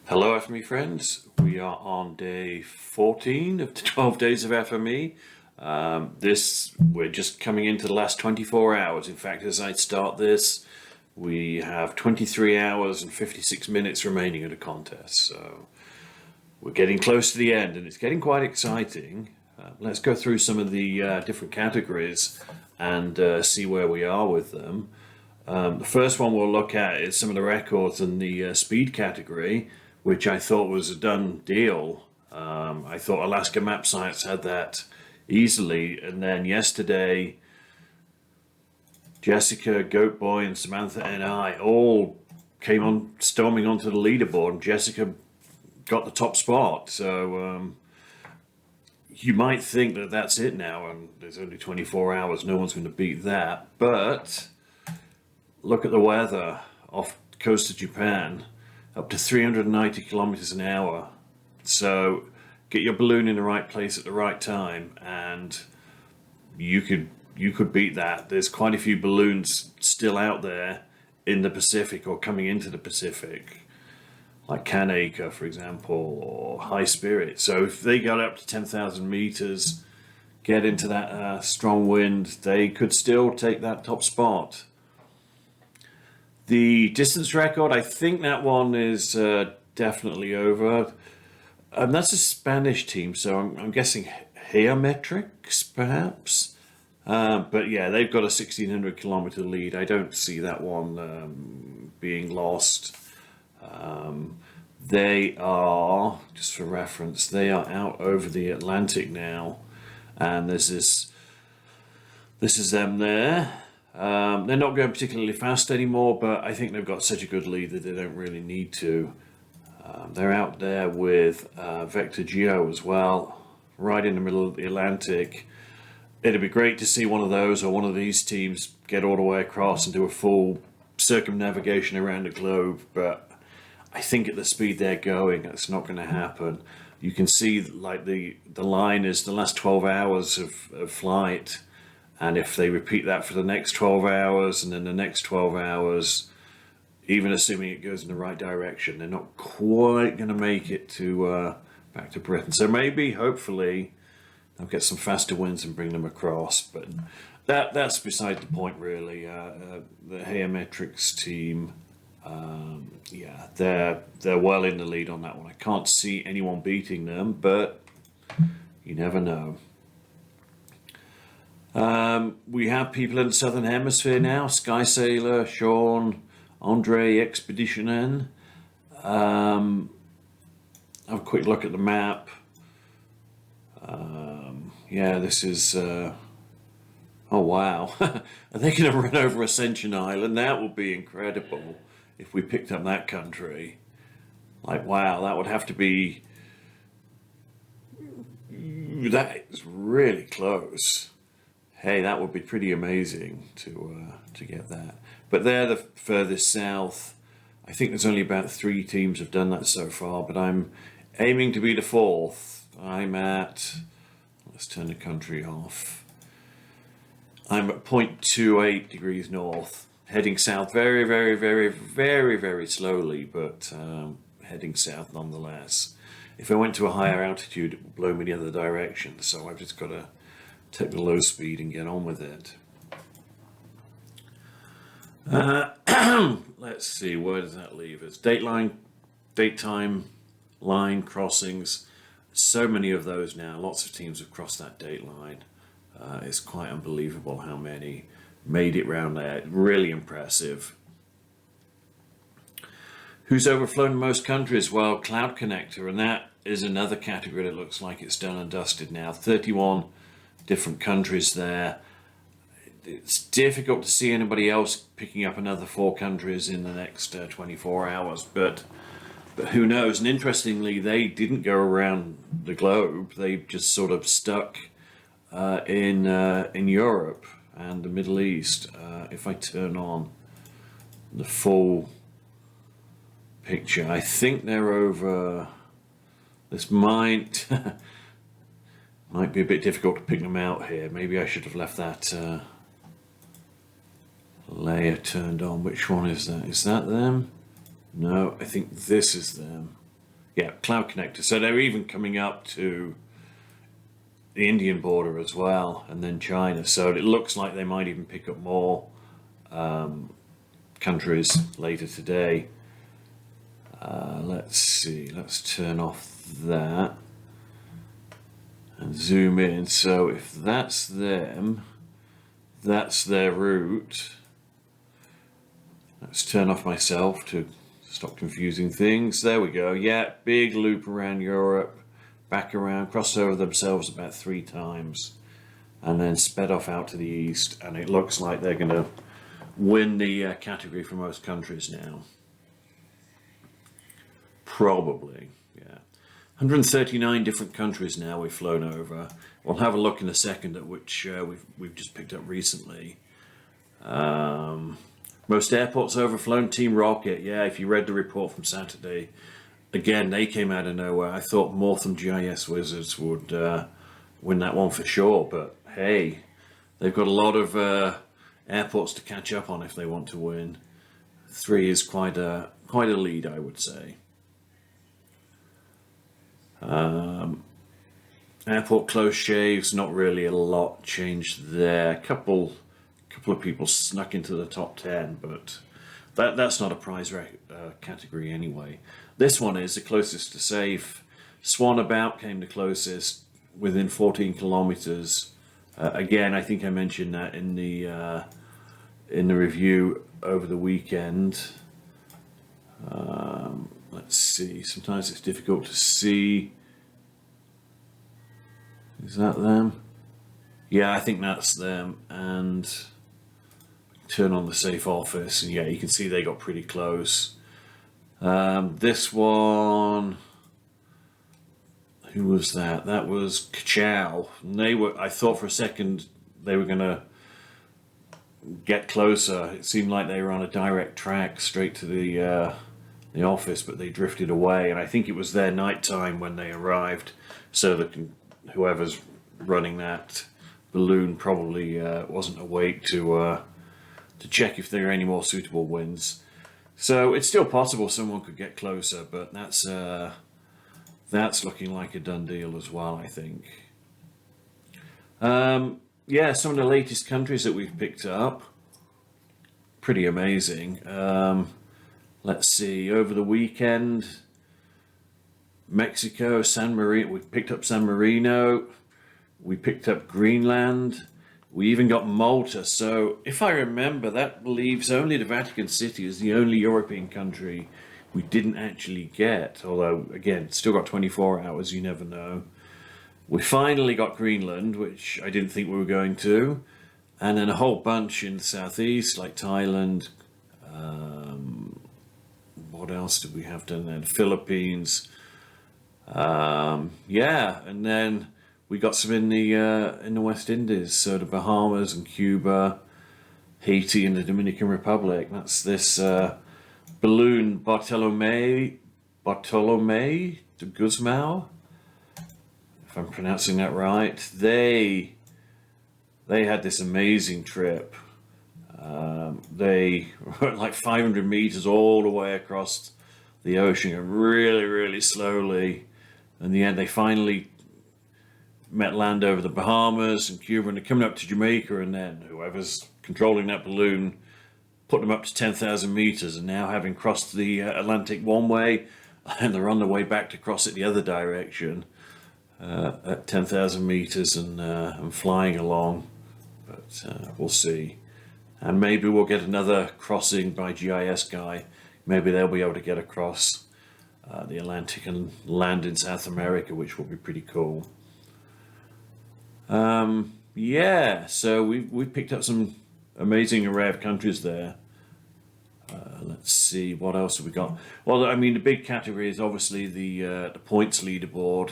Hello FME friends, we are on day 14 of the 12 days of FME. We're just coming into the last 24 hours. In fact, as I start this, we have 23 hours and 56 minutes remaining of the contest. So we're getting close to the end and it's getting quite exciting. Let's go through some of the different categories and see where we are with them. The first one we'll look at is some of the records in the speed category, which I thought was a done deal. I thought Alaska Map Science had that easily, and then yesterday Jessica, Goat Boy, and Samantha and I all came on storming onto the leaderboard, and Jessica got the top spot. So you might think that that's it now, and there's only 24 hours, no one's going to beat that. But look at the weather off the coast of Japan, up to 390 kilometers an hour. So get your balloon in the right place at the right time and you could beat that. There's quite a few balloons still out there in the Pacific or coming into the Pacific, like Kanaka, for example, or High Spirit. So if they got up to 10,000 meters, get into that strong wind, they could still take that top spot. The distance record, I think that one is definitely over. That's a Spanish team, so I'm guessing Geometrics, perhaps. But yeah, they've got a 1,600 kilometer lead. I don't see that one being lost. They are, just for reference, they are out over the Atlantic now, and this is them there. They're not going particularly fast anymore, but I think they've got such a good lead that they don't really need to. They're out there with Vector Geo as well, right in the middle of the Atlantic. It'd be great to see one of those or one of these teams get all the way across and do a full circumnavigation around the globe, but I think at the speed they're going, that's not going to happen. You can see like the line is the last 12 hours of flight. And if they repeat that for the next 12 hours and then the next 12 hours, even assuming it goes in the right direction, they're not quite going to make it to back to Britain. So maybe, hopefully, they'll get some faster winds and bring them across. But that's beside the point, really. The Geometrics team, yeah, they're well in the lead on that one. I can't see anyone beating them, but you never know. We have people in the Southern Hemisphere now. Sky Sailor, Sean, Andre, Expedition N. Have a quick look at the map. Yeah, this is... oh, wow. Are they going to run over Ascension Island? That would be incredible if we picked up that country. Like, wow, that would have to be... That is really close. Hey, that would be pretty amazing to get that. But they're the furthest south. I think there's only about 3 teams have done that so far, but I'm aiming to be the 4th. I'm at, let's turn the country off. I'm at 0.28 degrees north, heading south very, very, very, very, very slowly, but heading south nonetheless. If I went to a higher altitude, it would blow me the other direction, so I've just got to take the low speed and get on with it. Let's see, where does that leave us? Daytime line crossings. So many of those now. Lots of teams have crossed that date line. It's quite unbelievable how many made it round there. Really impressive. Who's overflown the most countries? Well, Cloud Connector, and that is another category that looks like it's done and dusted now. 31 different countries there. It's difficult to see anybody else picking up another 4 countries in the next 24 hours, but who knows? And interestingly, they didn't go around the globe. They just sort of stuck in Europe and the Middle East. If I turn on the full picture, I think they're over. This might be a bit difficult to pick them out here. Maybe I should have left that layer turned on. Which one is that? Is that them? No, I think this is them. Yeah, cloud connector. So they're even coming up to the Indian border as well, and then China. So it looks like they might even pick up more countries later today. Let's see, let's turn off that and zoom in. So if that's them, that's their route. Let's turn off myself to stop confusing things. There we go. Yeah, big loop around Europe, back around, crossed over themselves about 3 times, and then sped off out to the east. And it looks like they're going to win the category for most countries now. Probably, yeah. 139 different countries now we've flown over. We'll have a look in a second at which we've just picked up recently. Most airports overflown, Team Rocket. Yeah, if you read the report from Saturday, again, they came out of nowhere. I thought Mortham GIS Wizards would win that one for sure, but hey, they've got a lot of airports to catch up on if they want to win. 3 is quite a lead, I would say. Airport close shaves, not really a lot changed there. A couple of people snuck into the top 10, but that's not a prize category anyway. This one is the closest to safe. Swan About came the closest, within 14 kilometers. Again, I think I mentioned that in the review over the weekend. Let's see, sometimes it's difficult to see. Is that them? Yeah, I think that's them. And turn on the safe office, and yeah, you can see they got pretty close. This one, who was that? That was Kachow. And they were, I thought for a second they were going to get closer. It seemed like they were on a direct track straight to the office, but they drifted away, and I think it was their night time when they arrived, so that whoever's running that balloon probably wasn't awake to check if there are any more suitable winds. So it's still possible someone could get closer, but that's looking like a done deal as well, I think. Yeah, some of the latest countries that we've picked up, pretty amazing. Let's see, over the weekend, Mexico, San Marino, we picked up San Marino, we picked up Greenland, we even got Malta. So if I remember, that leaves only the Vatican City as the only European country we didn't actually get, although again, still got 24 hours, you never know. We finally got Greenland, which I didn't think we were going to, and then a whole bunch in the southeast, like Thailand. What else did we have down there? The Philippines. Yeah, and then we got some in the West Indies, so the Bahamas and Cuba, Haiti and the Dominican Republic. That's this balloon Bartolome de Guzmão, if I'm pronouncing that right. They had this amazing trip. They went like 500 meters all the way across the ocean, really, really slowly. In the end, they finally met land over the Bahamas and Cuba, and they're coming up to Jamaica, and then whoever's controlling that balloon put them up to 10,000 meters, and now having crossed the Atlantic one way, and they're on their way back to cross it the other direction at 10,000 meters and flying along. But we'll see. And maybe we'll get another crossing by GIS guy. Maybe they'll be able to get across the Atlantic and land in South America, which will be pretty cool. Yeah, so we've picked up some amazing array of countries there. Let's see, what else have we got? Well, I mean, the big category is obviously the points leaderboard,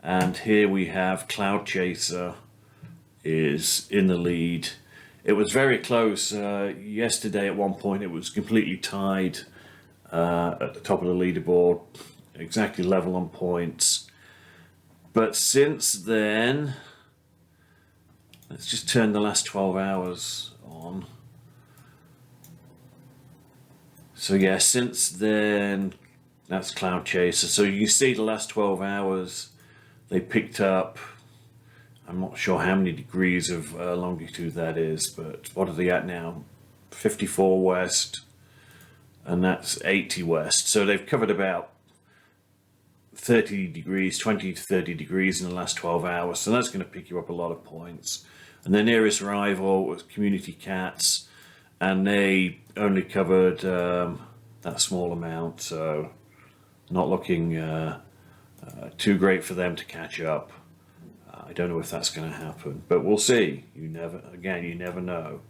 and here we have Cloud Chaser is in the lead. It was very close. Yesterday at one point it was completely tied at the top of the leaderboard, exactly level on points. But since then, let's just turn the last 12 hours on. So yeah, since then, That's Cloud Chaser. So you see the last 12 hours, they picked up, I'm not sure how many degrees of longitude that is, but what are they at now? 54 west, and that's 80 west. So they've covered about 30 degrees, 20 to 30 degrees in the last 12 hours. So that's going to pick you up a lot of points. And their nearest rival was Community Cats, and they only covered that small amount. So not looking too great for them to catch up. I don't know if that's going to happen, but we'll see. You never know.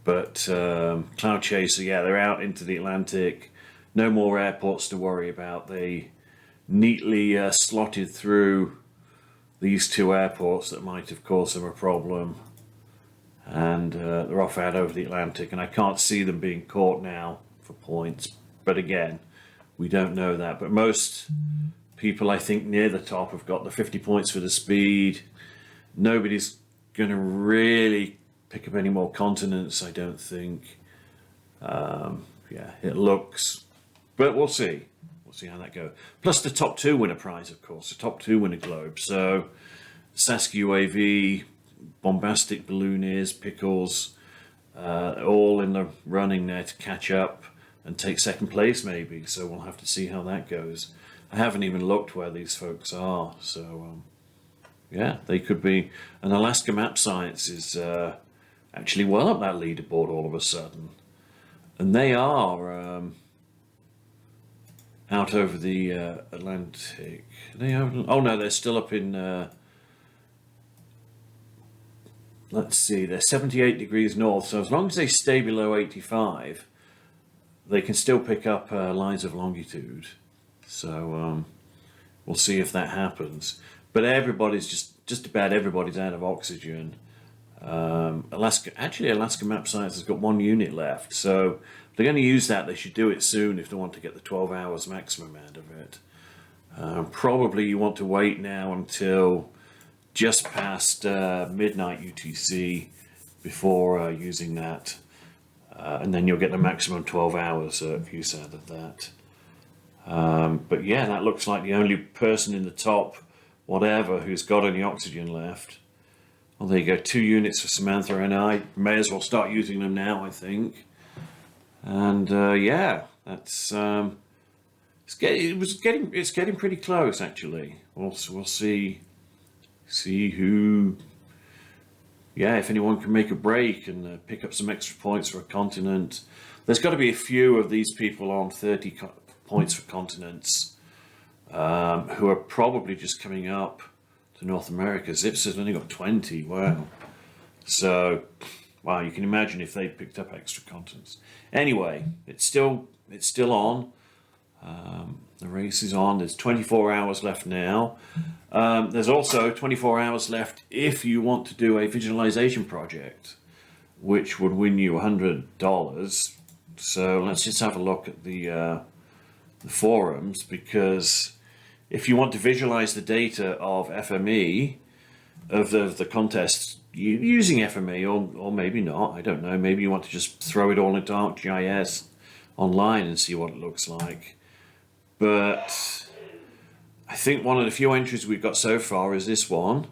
But Cloud Chaser, yeah, they're out into the Atlantic. No more airports to worry about. They neatly slotted through these two airports that might have caused them a problem, and they're off out over the Atlantic, and I can't see them being caught now for points. But again, we don't know that. But most people, I think, near the top have got the 50 points for the speed. Nobody's going to really pick up any more continents, I don't think. Yeah, it looks, but we'll see. We'll see how that goes. Plus the top two win a prize, of course. The top two win a globe. So Sask UAV, Bombastic Ballooniers, Pickles, all in the running there to catch up and take second place maybe. So we'll have to see how that goes. I haven't even looked where these folks are. So yeah, they could be. And Alaska Map Science is actually well up that leaderboard all of a sudden. And they are out over the Atlantic. They have, oh no, they're still up in, let's see, they're 78 degrees north. So as long as they stay below 85, they can still pick up lines of longitude. So we'll see if that happens. But everybody's just about everybody's out of oxygen. Alaska Map Science has got 1 unit left, so if they're going to use that, they should do it soon if they want to get the 12 hours maximum out of it. Probably you want to wait now until just past midnight UTC before using that, and then you'll get the maximum 12 hours use out of that. But yeah, that looks like the only person in the top whatever who's got any oxygen left. Well, there you go, 2 units for Samantha and I. May as well start using them now, I think. And yeah, that's it's getting pretty close actually. We'll see who, yeah, if anyone can make a break and pick up some extra points for a continent. There's got to be a few of these people on 30 points for continents who are probably just coming up to North America. Zips has only got 20. Wow. So, wow, you can imagine if they picked up extra continents. Anyway, it's still on. The race is on. There's 24 hours left now. There's also 24 hours left if you want to do a visualization project, which would win you $100. So let's just have a look at the forums, because if you want to visualize the data of FME, of the contest using FME, or maybe not, I don't know, maybe you want to just throw it all into ArcGIS online and see what it looks like. But I think one of the few entries we've got so far is this one,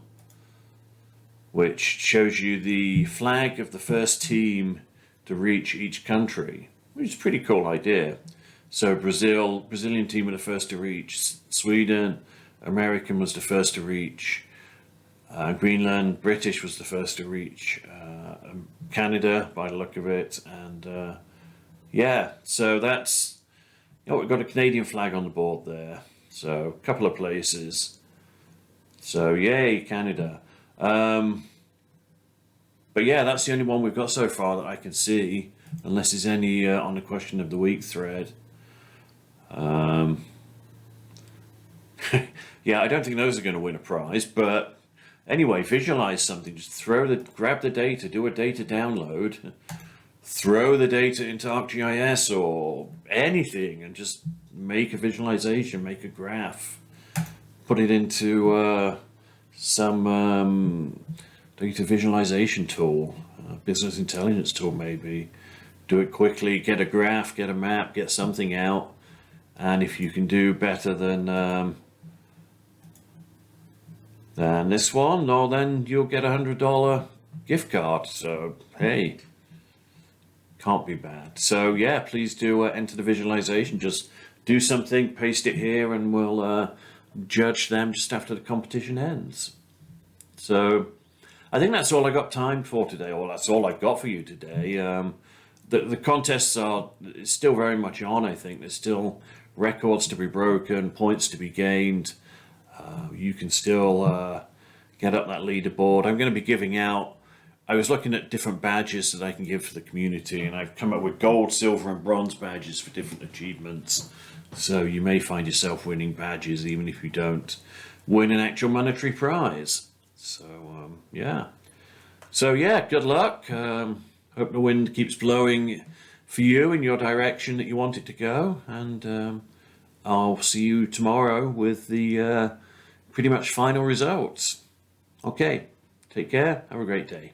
which shows you the flag of the first team to reach each country, which is a pretty cool idea. So Brazilian team were the first to reach. Sweden, American was the first to reach. Greenland, British was the first to reach. Canada, by the look of it. And yeah, so that's, we've got a Canadian flag on the board there. So a couple of places. So yay, Canada. But yeah, that's the only one we've got so far that I can see, unless there's any on the question of the week thread. Yeah, I don't think those are going to win a prize, but anyway, visualize something. Just grab the data, do a data download, throw the data into ArcGIS or anything, and just make a visualization, make a graph, put it into some data visualization tool, business intelligence tool maybe. Do it quickly, get a graph, get a map, get something out, And if you can do better than this one, well, then you'll get a $100 gift card. So hey, can't be bad. So yeah, please do enter the visualization. Just do something, paste it here, and we'll judge them just after the competition ends. So I think that's all I got time for today, or that's all I got for you today. The contests are still very much on, I think. There's still records to be broken, points to be gained. You can still get up that leaderboard. I'm going to be giving out, I was looking at different badges that I can give for the community, and I've come up with gold, silver and bronze badges for different achievements. So you may find yourself winning badges even if you don't win an actual monetary prize. So yeah. So yeah, good luck. Hope the wind keeps blowing for you in your direction that you want it to go. And I'll see you tomorrow with the pretty much final results. Okay, take care. Have a great day.